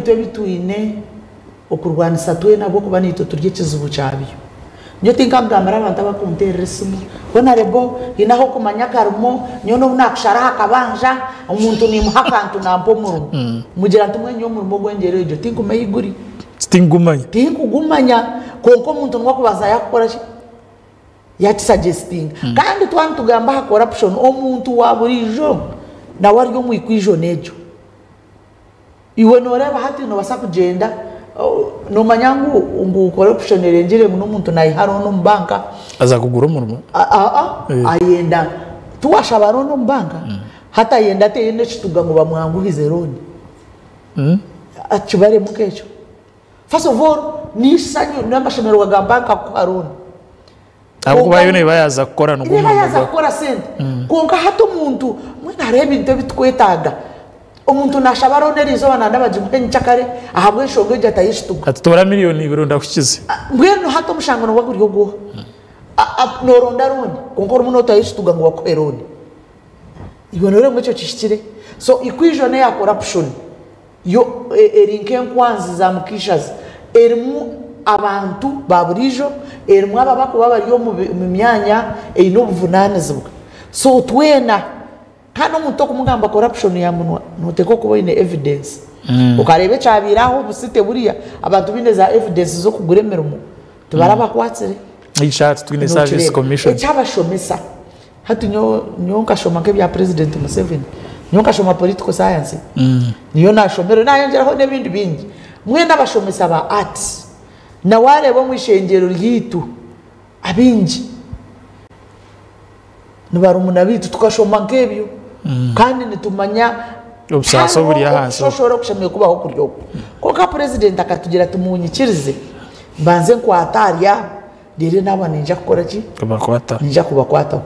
ebintu ebituine okurwanisa twena bwo kuba nito turye kizibu cyabyo nyo tinkagamara abantu abakunterera simu bona rebo inaho kumanya karumo nyo no nakushara hakabanja umuntu ni muhakantu nampo murumo mugira ntumwe nyo murumo gwengere ejo tinkumeyiguri tinkugumanya konko umuntu nwa kubaza yakora ki yati suggesting kandi twantu gamba corruption omuntu waburijo na wari yo mwikwijo nejo iwe noreba hati no basa kugenda no manyangu ungu corruption erengere muno muntu nayiharo no mbanka aza kugura umurimo ayenda tuwashabaro no mbanka hata yenda te yene chituga ngo bamwanguhize roni achibare mukecho first of all ni sanyo n'amashemero wa banka ku haroni abo bayone bayaza gukora no gumva bayaza gukora sente konka hato muntu mwena rebe ibyo bitwetaga umuntu nashabaro nerizo bananda bajimpe nchakare ahabwe shoge jata yishituga atutora miliyoni bironda kukize mbweno hato mushangano waguriyo go noronda roni konko rumuntu utayishituga ngo wakweroni ibonore mwecho chishikire so ikwijone ya corruption yo erinke nkwanzi za mukishazi erimu abantu baburijo erimu ababako babariyo mu myanya eino buvunaniziwa so twena hano muntu kumugamba corruption ya munwa noteko kuba ine evidence ukarebe cyabiraho busite buriya abantu bine za evidence zo kuguremera mu tubaraba kwatsire ishatse twine service commission cyabashomesa hati nyonka shoma ke bya president Museveni nyonka shoma political science niyo nashomero nayongeraho nebindi bingi mwenda bashomesa ba arts na wale bo mwishengero ryitu abingi nibarumuna bitu tukashoma nkebyo kandi nitumanya obsaso buri hanze shoshoro kushamiye kubaho kuryo ko ka president akatugira tumunyikirize banze kwataria dire naba ninja gukora ki kubakwata ninja kubakwata